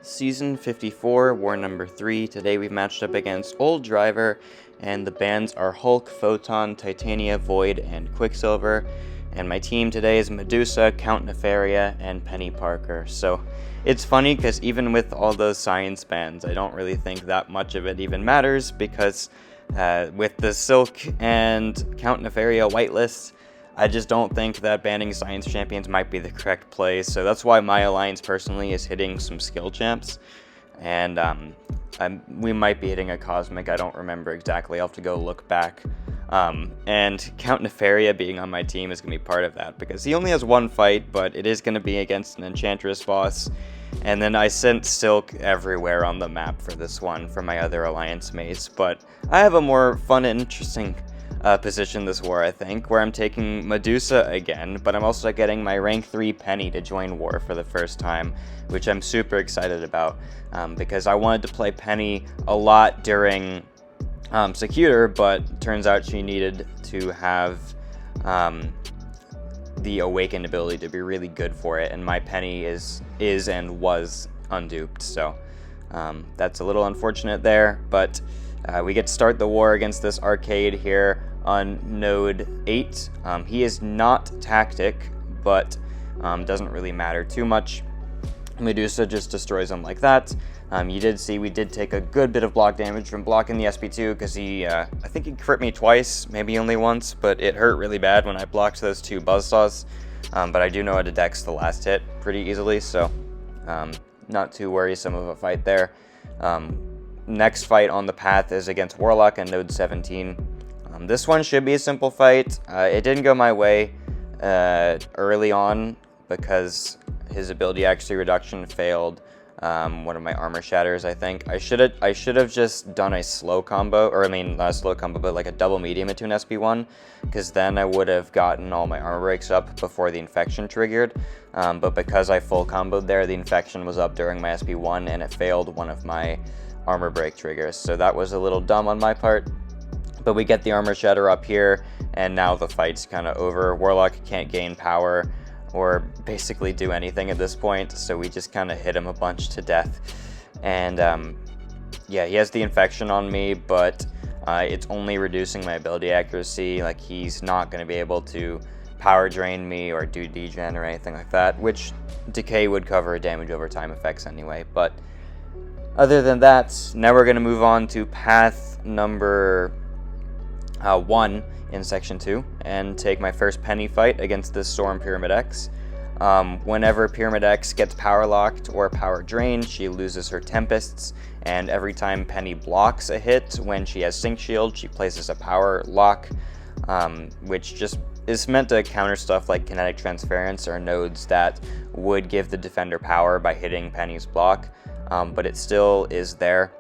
Season 54, War number 3. Today we've matched up against Old Driver, and the bands are Hulk, Photon, Titania, Void, and Quicksilver. And my team today is Medusa, Count Nefaria, and Penny Parker. So it's funny because even with all those science bands, I don't really think that much of it even matters because with the Silk and Count Nefaria whitelist, I just don't think that banning Science Champions might be the correct play, so that's why my alliance personally is hitting some skill champs, and we might be hitting a Cosmic, I don't remember exactly, I'll have to go look back, and Count Nefaria being on my team is going to be part of that, because he only has one fight, but it is going to be against an Enchantress boss, and then I sent Silk everywhere on the map for this one for my other alliance mates, but I have a more fun and interesting position this war, I think, where I'm taking Medusa again, but I'm also getting my rank 3 Peni to join war for the first time, which I'm super excited about, because I wanted to play Peni a lot during Secutor, but turns out she needed to have the Awakened ability to be really good for it, and my Peni is and was unduped, so that's a little unfortunate there, but we get to start the war against this arcade here on node 8. He is not tactic, but doesn't really matter too much. Medusa just destroys him like that. You did see we did take a good bit of block damage from blocking the SP2 because he, I think he crit me twice, maybe only once, but it hurt really bad when I blocked those two buzzsaws. But I do know how to dex the last hit pretty easily, so not too worrisome of a fight there. Next fight on the path is against Warlock on node 17. This one should be a simple fight. It didn't go my way early on because his ability accuracy reduction failed one of my armor shatters, I think. I should have just done a slow combo, or I mean not a slow combo, but like a double medium into an SP1, because then I would have gotten all my armor breaks up before the infection triggered. But because I full comboed there, the infection was up during my SP1 and it failed one of my armor break triggers, so that was a little dumb on my part. But we get the armor shatter up here, and now the fight's kind of over. Warlock can't gain power or basically do anything at this point, so we just kind of hit him a bunch to death. And yeah, he has the infection on me, but it's only reducing my ability accuracy. Like, he's not going to be able to power drain me or do degen or anything like that, which decay would cover damage over time effects anyway. But other than that, now we're going to move on to path number 1 in section 2 and take my first Peni fight against this Storm Pyramid X. Whenever Pyramid X gets power locked or power drained, she loses her Tempests, and every time Peni blocks a hit when she has Sync Shield, she places a power lock, which just is meant to counter stuff like kinetic transference or nodes that would give the defender power by hitting Peni's block, but it still is there.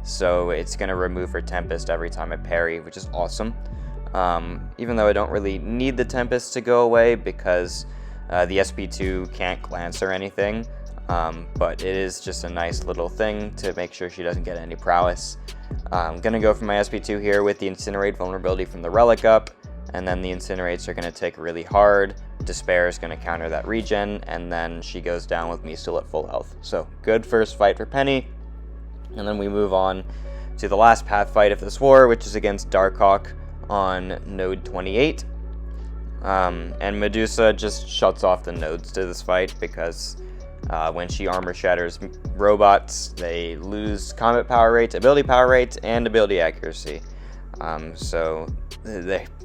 So it's going to remove her Tempest every time I parry, which is awesome. Even though I don't really need the Tempest to go away because the SP2 can't glance or anything. But it is just a nice little thing to make sure she doesn't get any prowess. I'm going to go for my SP2 here with the Incinerate vulnerability from the Relic up. And then the Incinerates are going to take really hard. Despair is going to counter that regen. And then she goes down with me still at full health. So good first fight for Peni. And then we move on to the last path fight of this war, which is against Darkhawk on node 28. And Medusa just shuts off the nodes to this fight because when she armor shatters robots, they lose combat power rate, ability power rate, and ability accuracy. So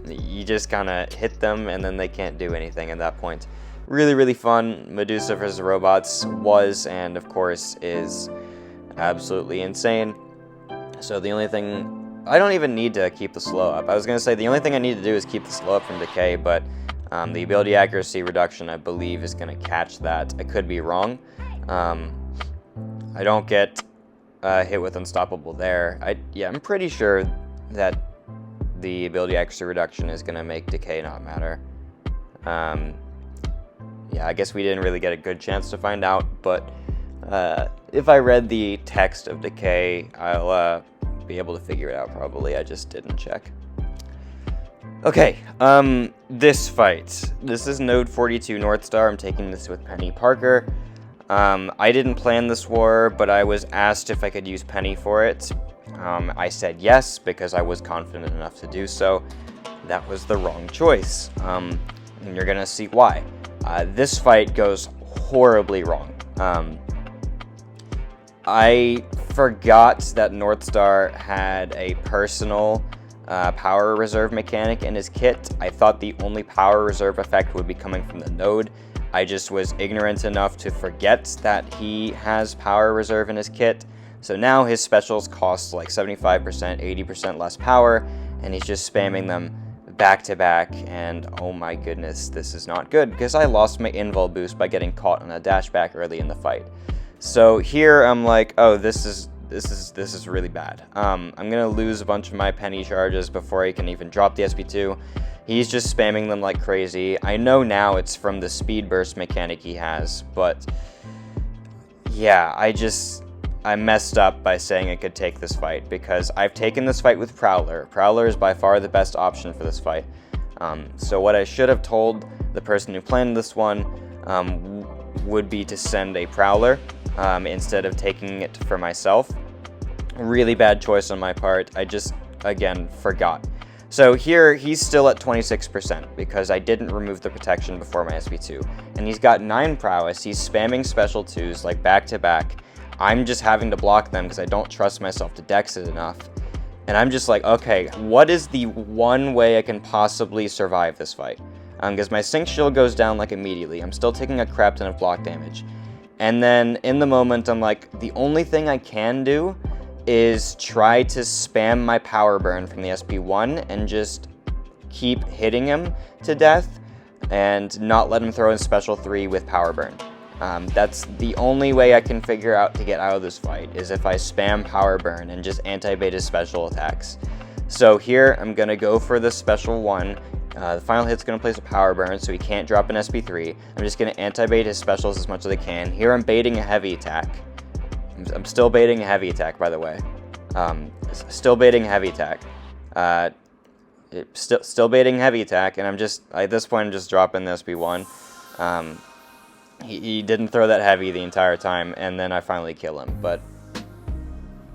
you just kind of hit them and then they can't do anything at that point. Really, really fun. Medusa versus robots was, and of course is, absolutely insane. So the only thing, I don't even need to keep the slow up. I was going to say the only thing I need to do is keep the slow up from decay, but the ability accuracy reduction I believe is going to catch that. I could be wrong. I don't get hit with unstoppable there. I'm pretty sure that the ability accuracy reduction is going to make decay not matter. Yeah, I guess we didn't really get a good chance to find out, but if I read the text of decay, I'll be able to figure it out probably. I just didn't check. Okay, this fight. This is node 42 Northstar. I'm taking this with Penny Parker. I didn't plan this war, but I was asked if I could use Peni for it. I said yes, because I was confident enough to do so. That was the wrong choice, and you're gonna see why. This fight goes horribly wrong. I forgot that Northstar had a personal power reserve mechanic in his kit. I thought the only power reserve effect would be coming from the node. I just was ignorant enough to forget that he has power reserve in his kit. So now his specials cost like 75%, 80% less power, and he's just spamming them back to back, and oh my goodness, this is not good, because I lost my invul boost by getting caught on a dash back early in the fight. So here I'm like, oh, this is really bad. I'm gonna lose a bunch of my Peni charges before he can even drop the SP2. He's just spamming them like crazy. I know now it's from the speed burst mechanic he has, but yeah, I messed up by saying I could take this fight, because I've taken this fight with Prowler. Prowler is by far the best option for this fight. So what I should have told the person who planned this one would be to send a Prowler instead of taking it for myself. Really bad choice on my part. I just, again, forgot. So here, he's still at 26% because I didn't remove the protection before my SP2. And he's got 9 prowess. He's spamming special 2s like back to back. I'm just having to block them because I don't trust myself to dex it enough. And I'm just like, okay, what is the one way I can possibly survive this fight? Because my sync shield goes down like immediately. I'm still taking a crap ton of block damage. And then in the moment, I'm like, the only thing I can do is try to spam my power burn from the SP1 and just keep hitting him to death and not let him throw in special 3 with power burn. That's the only way I can figure out to get out of this fight, is if I spam power burn and just anti-bait his special attacks. So here I'm gonna go for the special 1. The final hit's gonna place a power burn, so he can't drop an SP3. I'm just gonna anti-bait his specials as much as I can. Here I'm baiting a heavy attack. I'm still baiting a heavy attack, by the way. Still baiting a heavy attack. Still baiting heavy attack, and I'm just, at this point, I'm just dropping the SP1. He didn't throw that heavy the entire time, and then I finally kill him. But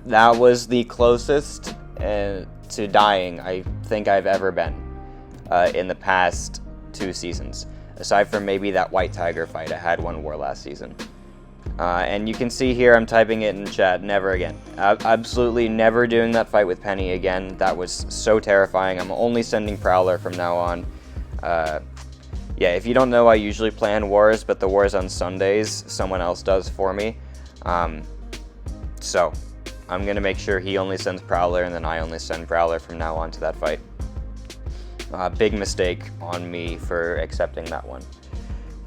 that was the closest to dying I think I've ever been in the past 2 seasons. Aside from maybe that White Tiger fight, I had one war last season. And you can see here, I'm typing it in chat, never again. Absolutely never doing that fight with Peni again. That was so terrifying. I'm only sending Prowler from now on. Yeah, if you don't know, I usually plan wars, but the wars on Sundays, someone else does for me. So, I'm going to make sure he only sends Prowler, and then I only send Prowler from now on to that fight. Big mistake on me for accepting that one.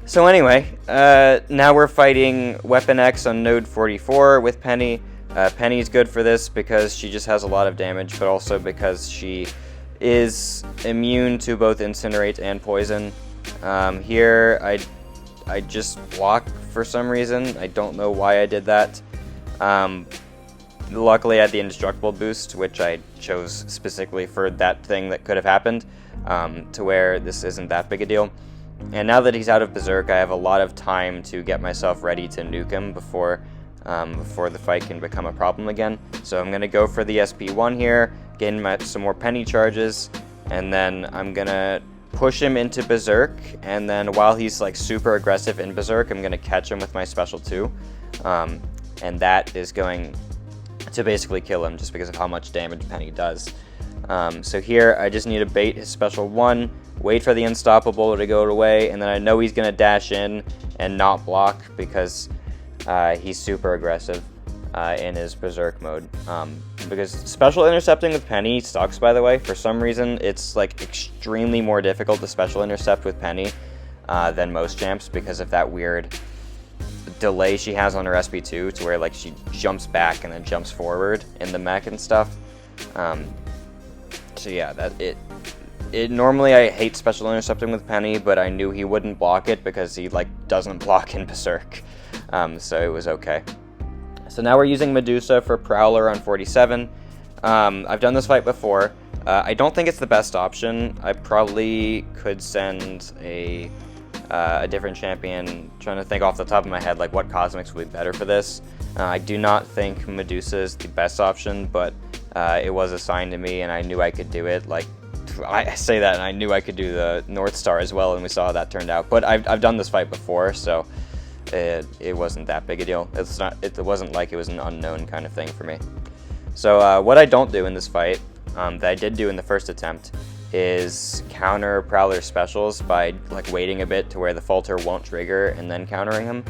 So anyway, now we're fighting Weapon X on node 44 with Peni. Penny's good for this because she just has a lot of damage, but also because she is immune to both Incinerate and Poison. Here, I just block for some reason. I don't know why I did that. Luckily, I had the Indestructible boost, which I chose specifically for that thing that could have happened, to where this isn't that big a deal. And now that he's out of Berserk, I have a lot of time to get myself ready to nuke him before the fight can become a problem again. So I'm going to go for the SP1 here, gain some more Peni charges, and then I'm going to push him into Berserk, and then while he's like super aggressive in Berserk, I'm going to catch him with my special 2. And that is going to basically kill him just because of how much damage Peni does. So here, I just need to bait his special 1, wait for the Unstoppable to go away, and then I know he's going to dash in and not block because he's super aggressive in his Berserk mode. Because special intercepting with Peni sucks, by the way. For some reason, it's like extremely more difficult to special intercept with Peni than most champs because of that weird delay she has on her SP2 to where like she jumps back and then jumps forward in the mech and stuff. So yeah, normally I hate special intercepting with Peni, but I knew he wouldn't block it because he like doesn't block in Berserk. So it was okay. So now we're using Medusa for Prowler on 47. I've done this fight before. I don't think it's the best option. I probably could send a a different champion. Trying to think off the top of my head like what cosmics would be better for this. I do not think Medusa is the best option, but it was assigned to me and I knew I could do it. Like, I say that and I knew I could do the Northstar as well, and we saw how that turned out. But I've done this fight before, so it wasn't that big a deal. It wasn't like it was an unknown kind of thing for me. So what I don't do in this fight, that I did do in the first attempt, is counter Prowler specials by like waiting a bit to where the falter won't trigger and then countering him.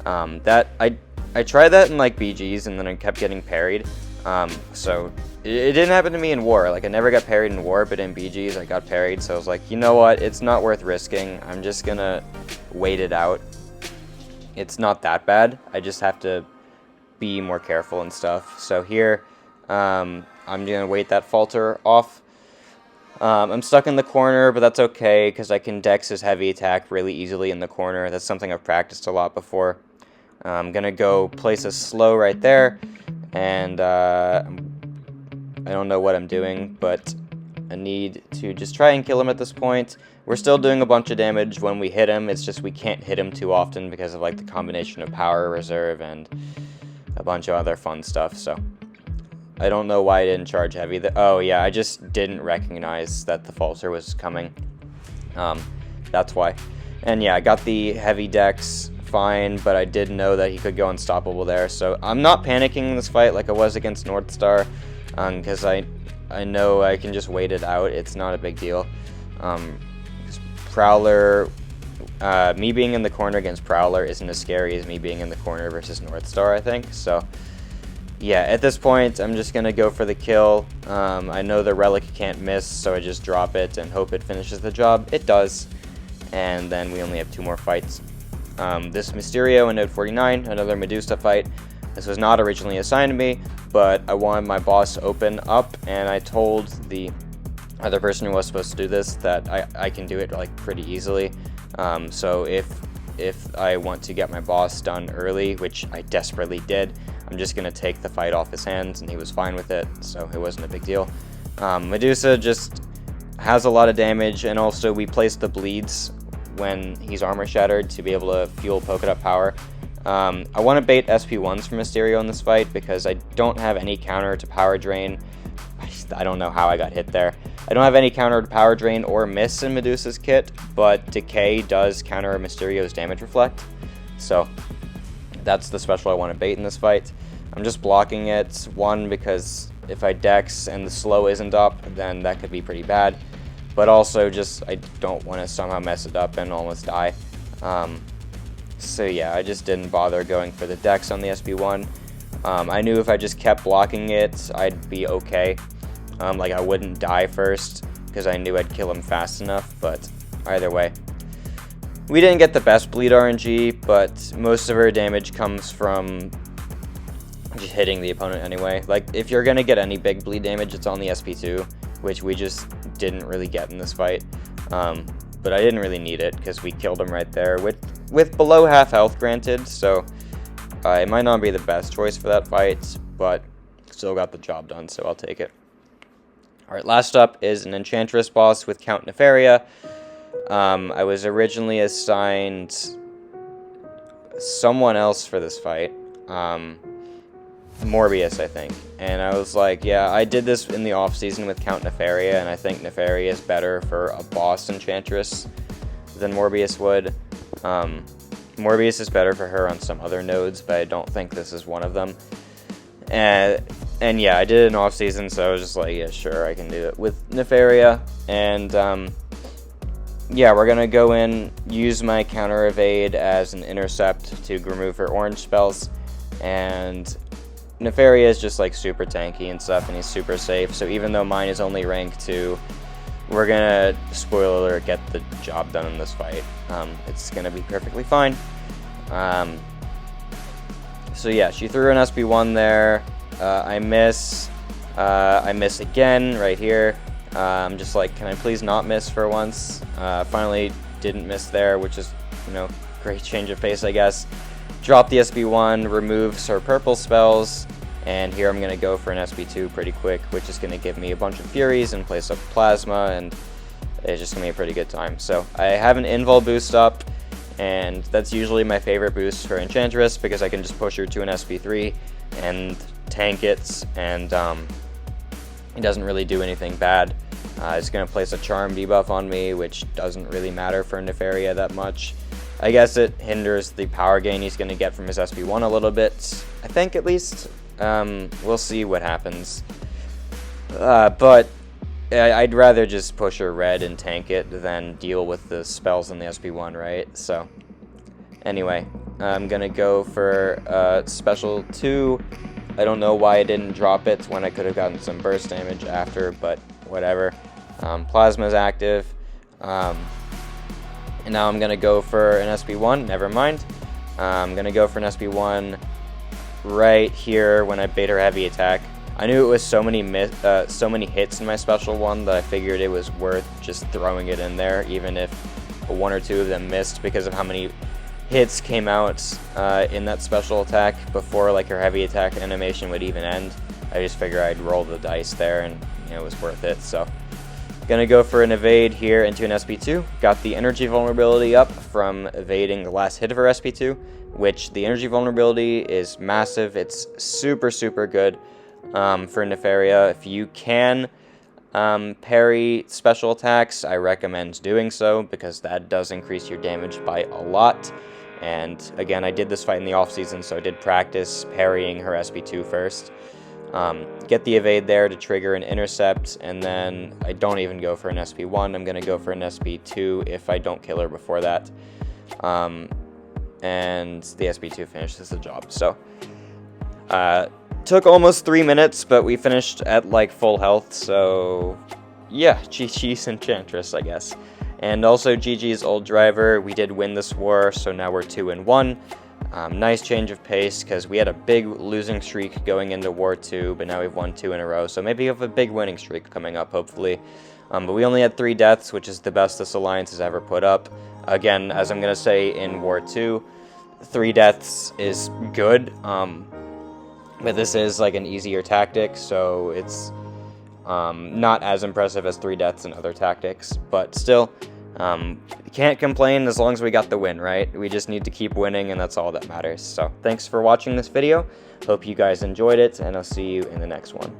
I tried that in like BGs and then I kept getting parried. So it didn't happen to me in War. Like, I never got parried in War, but in BGs I got parried. So I was like, you know what? It's not worth risking. I'm just gonna wait it out. It's not that bad. I just have to be more careful and stuff. So here, I'm gonna wait that falter off. I'm stuck in the corner, but that's okay because I can dex his heavy attack really easily in the corner. That's something I've practiced a lot before. I'm gonna go place a slow right there, and I don't know what I'm doing, but I need to just try and kill him at this point. We're still doing a bunch of damage when we hit him. It's just we can't hit him too often because of like the combination of power reserve and a bunch of other fun stuff. So I don't know why I didn't charge heavy. Oh yeah, I just didn't recognize that the falter was coming. That's why. And yeah, I got the heavy dex fine, but I did know that he could go unstoppable there. So I'm not panicking in this fight like I was against Northstar, because I know I can just wait it out. It's not a big deal. Prowler, me being in the corner against Prowler isn't as scary as me being in the corner versus Northstar, I think. So yeah, at this point, I'm just going to go for the kill. I know the relic can't miss, so I just drop it and hope it finishes the job. It does. And then we only have 2 more fights. This Mysterio in Node 49, another Medusa fight. This was not originally assigned to me, but I wanted my boss to open up, and I told the other person who was supposed to do this that I can do it like pretty easily. So if I want to get my boss done early, which I desperately did, I'm just going to take the fight off his hands, and he was fine with it, so it wasn't a big deal. Medusa just has a lot of damage, and also we placed the bleeds when he's armor shattered to be able to fuel polka dot power. I want to bait SP1s for Mysterio in this fight because I don't have any counter to power drain. I don't know how I got hit there. I don't have any counter to power drain or miss in Medusa's kit, but decay does counter Mysterio's damage reflect. So that's the special I want to bait in this fight. I'm just blocking it, one, because if I dex and the slow isn't up, then that could be pretty bad. But also just I don't want to somehow mess it up and almost die. So yeah, I just didn't bother going for the dex on the SB1. I knew if I just kept blocking it, I'd be okay. Like I wouldn't die first because I knew I'd kill him fast enough, but either way. We didn't get the best bleed RNG, but most of our damage comes from just hitting the opponent anyway. Like, if you're going to get any big bleed damage, it's on the SP2, which we just didn't really get in this fight. But I didn't really need it because we killed him right there with below half health granted, so it might not be the best choice for that fight, but still got the job done, so I'll take it. Alright, last up is an Enchantress boss with Count Nefaria. I was originally assigned someone else for this fight, Morbius, I think, and I was like, yeah, I did this in the off-season with Count Nefaria, and I think Nefaria is better for a boss Enchantress than Morbius would. Morbius is better for her on some other nodes, but I don't think this is one of them. And yeah, I did it in off-season, so I was just like, yeah, sure, I can do it with Nefaria. And yeah, we're going to go in, use my counter evade as an intercept to remove her orange spells. And Nefaria is just like super tanky and stuff, and he's super safe. So even though mine is only rank 2, we're going to, spoiler alert, get the job done in this fight. It's going to be perfectly fine. So yeah, she threw an SB1 there. I miss again right here. I'm just like, can I please not miss for once? Finally didn't miss there, which is, great change of pace, I guess. Drop the SB1, removes her purple spells, and here I'm going to go for an SB2 pretty quick, which is going to give me a bunch of Furies and place up Plasma, and it's just going to be a pretty good time. So I have an Invul boost up. and that's usually my favorite boost for Enchantress because I can just push her to an SP3 and tank it, and it doesn't really do anything bad. It's going to place a charm debuff on me, which doesn't really matter for Nefaria that much. I guess it hinders the power gain he's going to get from his SP1 a little bit, I think at least. We'll see what happens. But I'd rather just push her red and tank it than deal with the spells in the SP1, right? So, anyway, I'm going to go for special 2. I don't know why I didn't drop it when I could have gotten some burst damage after, but whatever. Plasma's active. And now I'm going to go for an SP1. Never mind. I'm going to go for an SP1 right here when I bait her heavy attack. I knew it was so many hits in my special one that I figured it was worth just throwing it in there, even if 1 or 2 of them missed, because of how many hits came out in that special attack before like her heavy attack animation would even end. I just figured I'd roll the dice there, and it was worth it. So gonna go for an evade here into an SP2. Got the energy vulnerability up from evading the last hit of her SP2, which the energy vulnerability is massive. It's super good for Nefaria. If you can parry special attacks, I recommend doing so, because that does increase your damage by a lot. And again, I did this fight in the off season, so I did practice parrying her SP2 first. Get the evade there to trigger an intercept, and then I don't even go for an SP1. I'm going to go for an SP2 if I don't kill her before that. And the SP2 finishes the job. So, took almost 3 minutes, but we finished at like full health, so yeah, GG's Enchantress, I guess. And also GG's Old Driver. We did win this war, so now we're 2-1. Nice change of pace, because we had a big losing streak going into War 2, but now we've won 2 in a row, so maybe we have a big winning streak coming up, hopefully. But we only had 3 deaths, which is the best this alliance has ever put up. Again, as I'm going to say in War 2, 3 deaths is good, but this is like an easier tactic, so it's not as impressive as 3 deaths in other tactics, but still, can't complain as long as we got the win, right? We just need to keep winning, and that's all that matters. So thanks for watching this video. Hope you guys enjoyed it, and I'll see you in the next one.